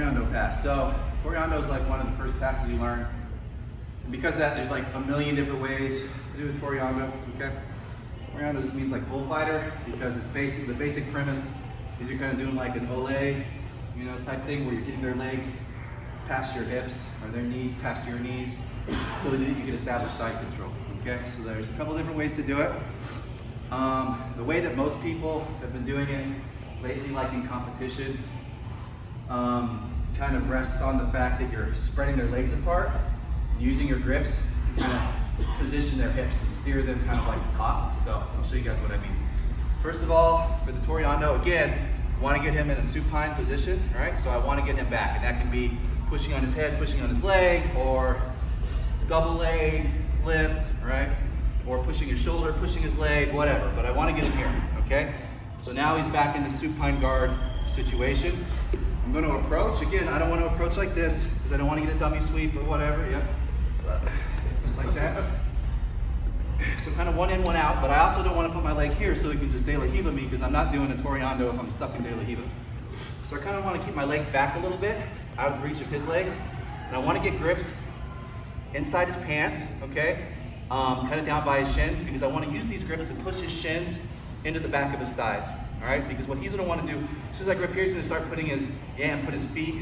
Toreando pass. So Toreando is like one of the first passes you learn. And because of that, there's like a million different ways to do a Toreando, okay? Toreando just means like bullfighter because it's the basic premise is you're kind of doing like an ole, you know, type thing where you're getting their legs past your hips or their knees past your knees so that you can establish side control, okay? So there's a couple different ways to do it. The way that most people have been doing it lately, like in competition, kind of rests on the fact that you're spreading their legs apart, using your grips to kind of position their hips and steer them kind of like a top. So I'll show you guys what I mean. First of all, for the Toreando, again, I want to get him in a supine position, right? So I want to get him back, and that can be pushing on his head, pushing on his leg, or double leg lift, right? Or pushing his shoulder, pushing his leg, whatever. But I want to get him here, okay? So now he's back in the supine guard situation. I'm going to approach. Again, I don't want to approach like this because I don't want to get a dummy sweep or whatever. Yeah, just like that. So kind of one in, one out. But I also don't want to put my leg here so he can just De La Hiva me because I'm not doing a Toreando if I'm stuck in De La Hiva. So I kind of want to keep my legs back a little bit, out of reach of his legs. And I want to get grips inside his pants, okay? Kind of down by his shins because I want to use these grips to push his shins into the back of his thighs, all right? Because what he's gonna want to do, as soon as I grip here, he's gonna start putting his, put his feet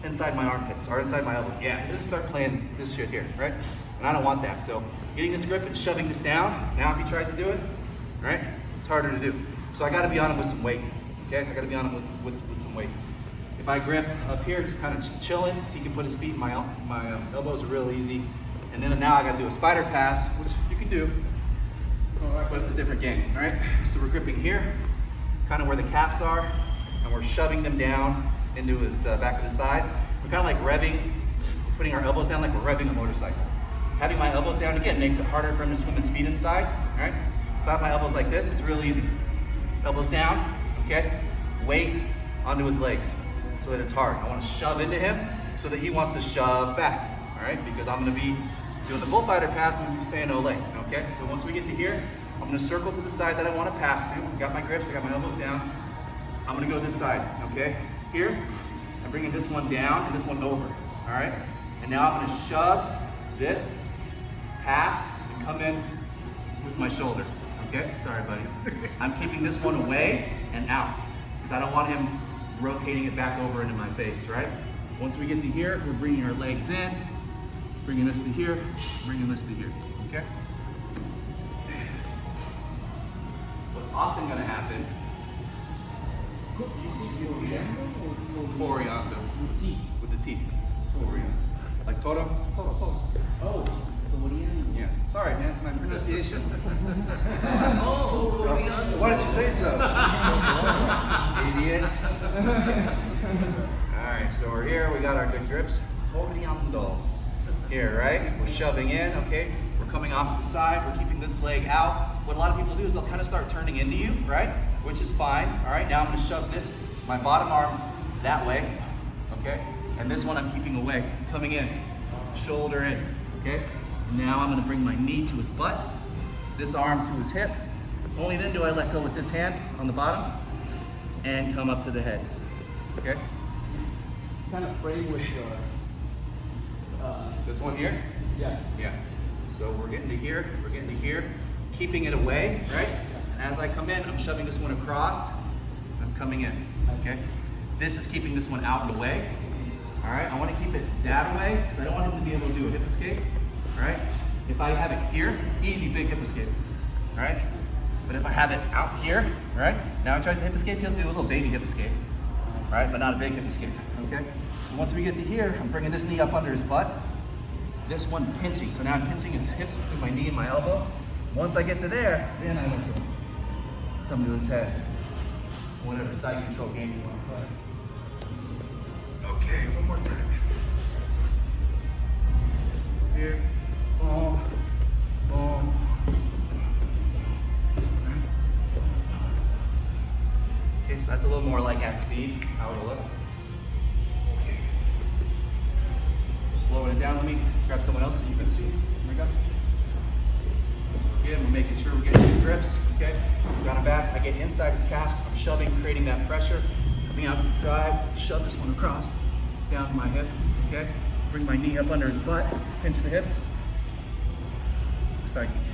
inside my armpits, or inside my elbows. Yeah, he's gonna start playing this shit here, right? And I don't want that. So getting this grip and shoving this down, now if he tries to do it, all right, it's harder to do. So I gotta be on him with some weight, okay? I gotta be on him with some weight. If I grip up here, just kind of chilling, he can put his feet in my elbows are real easy. And then now I gotta do a spider pass, which you can do, but it's a different game, all right? So we're gripping here, kind of where the calves are, and we're shoving them down into his back of his thighs. We're kind of like revving, putting our elbows down like we're revving a motorcycle. Having my elbows down again makes it harder for him to swim his feet inside, all right? If I have my elbows like this, it's real easy. Elbows down, okay? Weight onto his legs so that it's hard. I want to shove into him so that he wants to shove back, all right? Because I'm going to be doing the bullfighter pass and we're saying ole, okay? So once we get to here, I'm gonna circle to the side that I wanna pass to. I got my grips, I got my elbows down. I'm gonna go this side, okay? Here, I'm bringing this one down and this one over, all right? And now I'm gonna shove this past and come in with my shoulder, okay? Sorry, buddy. I'm keeping this one away and out because I don't want him rotating it back over into my face, right? Once we get to here, we're bringing our legs in, bringing this to here, bringing this to here, okay? What's often gonna happen, Toreando, with the teeth, Toreando. Like Toro? Oh, Toreando. Yeah, sorry man, my pronunciation. Toreando. Why did you say so? Idiot. All right, so we're here, we got our good grips. Toreando. Here, right? We're shoving in, okay? We're coming off the side, we're keeping this leg out. What a lot of people do is they'll kind of start turning into you, right? Which is fine, all right? Now I'm gonna shove this, my bottom arm that way, okay? And this one I'm keeping away, coming in, shoulder in, okay? Now I'm gonna bring my knee to his butt, this arm to his hip. Only then do I let go with this hand on the bottom and come up to the head, okay? Kind of frame with your... This one here? Yeah. Yeah. So we're getting to here, keeping it away, right? And as I come in, I'm shoving this one across, I'm coming in, okay? This is keeping this one out and away, all right? I want to keep it that way, because I don't want him to be able to do a hip escape, all right? If I have it here, easy, big hip escape, all right? But if I have it out here, right? Now he tries to hip escape, he'll do a little baby hip escape, all right? But not a big hip escape, okay? So once we get to here, I'm bringing this knee up under his butt, this one pinching. So now I'm pinching his hips between my knee and my elbow. Once I get to there, then I let go. Come to his head. Whatever side control game you want to play. Okay, one more time. Here, boom, boom. Okay, so that's a little more like at speed, how it'll look. Okay. Slowing it down, let me grab someone else so you can see. Here we go. Again, we're making sure we're getting good grips, okay? Got him back, I get inside his calves, I'm shoving, creating that pressure, coming out to the side, shove this one across, down my hip, okay? Bring my knee up under his butt, pinch the hips, side pinch.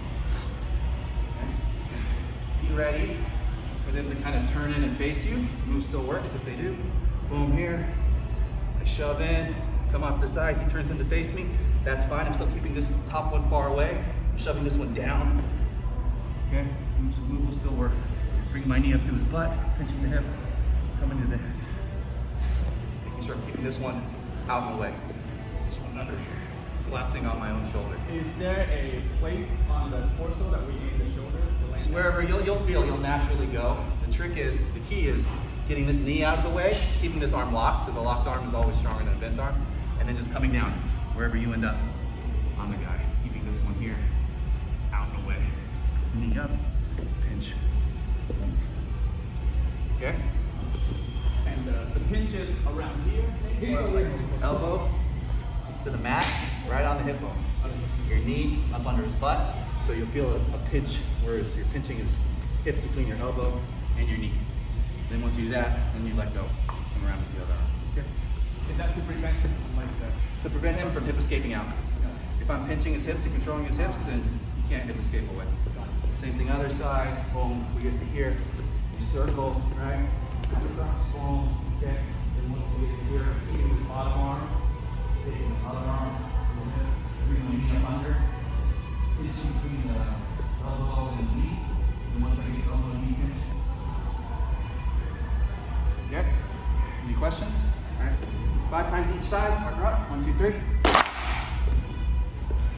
Okay. Be ready for them to kind of turn in and face you. Move still works if they do. Boom here. I shove in, come off the side, he turns in to face me. That's fine, I'm still keeping this top one far away. I'm shoving this one down. Okay, move will still work. Bring my knee up to his butt, pinching the hip, coming to the head. Making sure I'm keeping this one out of the way. This one under here, collapsing on my own shoulder. Is there a place on the torso that we aim the shoulder to land? Just wherever you'll feel, you'll naturally go. The trick is, the key is getting this knee out of the way, keeping this arm locked, because a locked arm is always stronger than a bent arm, and then just coming down wherever you end up on the guy. Keeping this one here out of the way. Knee up, pinch. Okay? And the pinch is around here. Elbow to the mat, right on the hip bone. Your knee up under his butt, so you'll feel a pinch, whereas you're pinching his hips between your elbow and your knee. Then once you do that, then you let go. Come around with the other arm. Okay? Is that to prevent like that? To prevent him from hip escaping out. If I'm pinching his hips and controlling his hips, then you can't hip escape away. Same thing other side, boom, we get to here. You circle, right? Boom, okay. Then once we get to here, hitting his bottom arm, hitting the other arm, bring my knee up under, pinching between